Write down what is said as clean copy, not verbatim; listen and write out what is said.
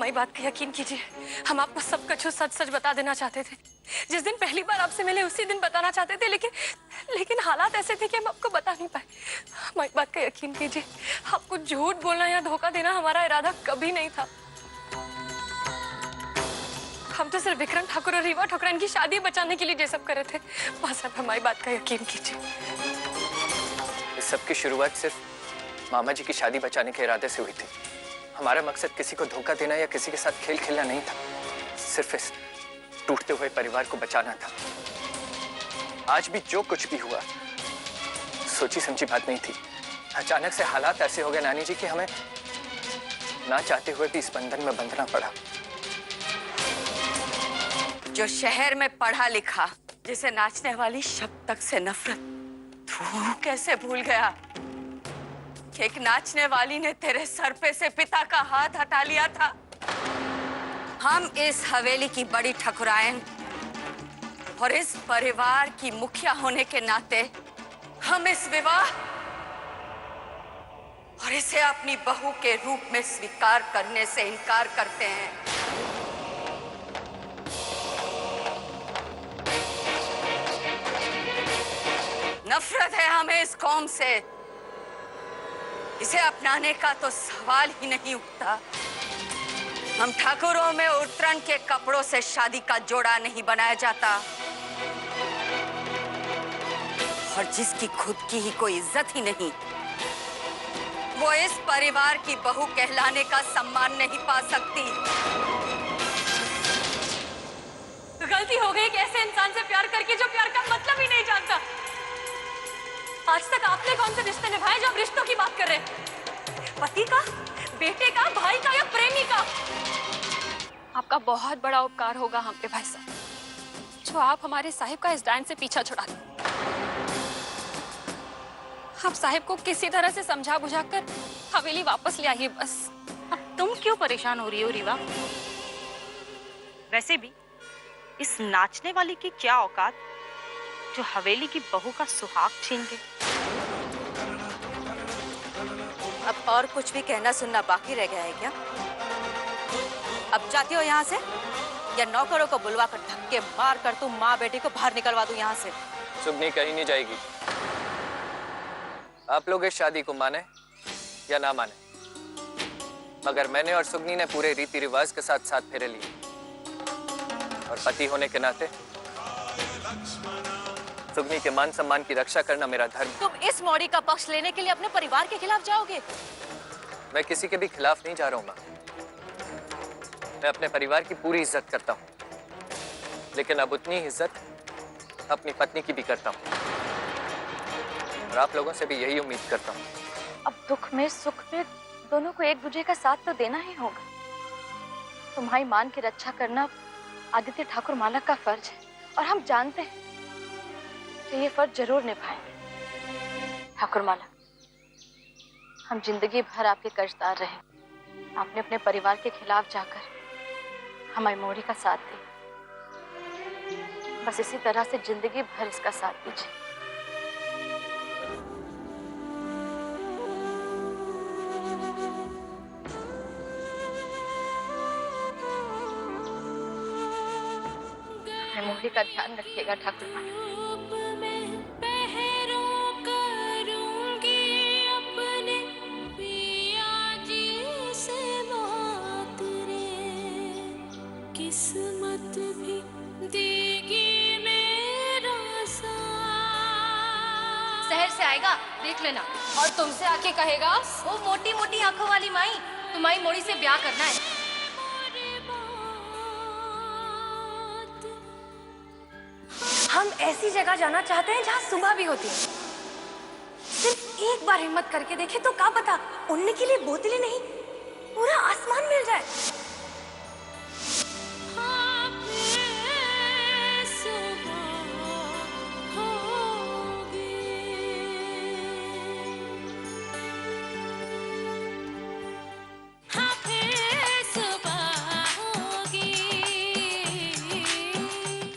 हमारी बात का यकीन कीजिए, हम आपको सब कुछ सच सच बता देना चाहते थे। जिस दिन पहली बार आपसे मिले उसी दिन बताना चाहते थे, लेकिन हालात ऐसे थे कि हम आपको बता नहीं पाए। हमारी बात का यकीन कीजिए, आपको झूठ बोलना या धोखा देना हमारा इरादा कभी नहीं था। हम तो सिर्फ विक्रम ठाकुर और रीवा ठाकुरान की शादी बचाने के लिए ये सब कर रहे थे। बस आप हमारी बात का यकीन कीजिए। इस सब की शुरुआत सिर्फ मामा जी की शादी बचाने के इरादे से हुई थी। हमारा मकसद किसी को धोखा देना या किसी के साथ खेल खेलना नहीं था, सिर्फ इस टूटते हुए परिवार को बचाना था। आज भी जो कुछ भी हुआ सोची समझी बात नहीं थी। अचानक से हालात ऐसे हो गए नानी जी कि हमें ना चाहते हुए भी इस बंधन में बंधना पड़ा। जो शहर में पढ़ा लिखा, जिसे नाचने वाली शब्द तक से नफरत, तू कैसे भूल गया कि एक नाचने वाली ने तेरे सर पे से पिता का हाथ हटा लिया था। हम इस हवेली की बड़ी ठकुराइन और इस परिवार की मुखिया होने के नाते हम इस विवाह और इसे अपनी बहू के रूप में स्वीकार करने से इनकार करते हैं। नफरत है हमें इस कौम से, इसे अपनाने का तो सवाल ही नहीं उठता। हम ठाकुरों में उतरन के कपड़ों से शादी का जोड़ा नहीं बनाया जाता, और जिसकी खुद की ही कोई इज्जत ही नहीं, वो इस परिवार की बहू कहलाने का सम्मान नहीं पा सकती। गलती हो गई कि ऐसे इंसान से प्यार करके जो प्यार का मतलब ही नहीं जानता। आज तक आपने कौन से रिश्ते निभाए जो आप रिश्तों की बात कर रहे हैं? पति का, बेटे का, भाई का या प्रेमी का? आपका बहुत बड़ा उपकार होगा हम पे भाई साहब, जो आप हमारे साहिब का इस डायन से पीछा छुड़ा दें। आप साहिब को किसी तरह से समझा बुझाकर हवेली वापस ले आइए बस। अब तुम क्यों परेशान हो रही हो रीवा? वैसे भी इस नाचने वाली की क्या औकात जो हवेली की बहू का सुहाग छीन गई। अब और कुछ भी कहना सुनना बाकी रह गया है क्या? अब जाती हो यहाँ से, या नौकरों को बुलवा कर धक्के मार कर तुम माँ बेटी को बाहर निकलवा दूं यहाँ से? सुगनी कहीं नहीं जाएगी। आप लोग इस शादी को माने या ना माने, मगर मैंने और सुगनी ने पूरे रीति रिवाज के साथ साथ फेरे लिए, और पति होने के नाते सुगनी के मान सम्मान की रक्षा करना मेरा धर्म। तुम इस मौड़ी का पक्ष लेने के लिए अपने परिवार के खिलाफ जाओगे? मैं किसी के भी खिलाफ नहीं जा रहा हूं मां। मैं अपने परिवार की पूरी इज्जत करता हूं, लेकिन अब उतनी इज्जत अपनी पत्नी की भी करता हूं, और आप लोगों से भी यही उम्मीद करता हूं। अब दुख में सुख में दोनों को एक दूसरे का साथ तो देना ही होगा। तुम्हारी मान की रक्षा करना आदित्य ठाकुर मालक का फर्ज है, और हम जानते हैं कि ये फर्ज जरूर निभाएंगे। ठाकुर मालक, हम जिंदगी भर आपके कर्जदार रहे। आपने अपने परिवार के खिलाफ जाकर हमारी मोरी का साथ दिया, बस इसी तरह से जिंदगी भर इसका साथ दीजिए। मोरी का ध्यान रखिएगा ठाकुर मालक। किस्मत भी देगी मेरा साथ। शहर से आएगा देख लेना, और तुमसे आके कहेगा वो मोटी मोटी आंखों वाली माई तुम्हारी मोड़ी से ब्याह करना है। हम ऐसी जगह जाना चाहते हैं जहाँ सुबह भी होती है। सिर्फ एक बार हिम्मत करके देखे तो क्या पता उड़ने के लिए बोतलें नहीं पूरा आसमान मिल जाए।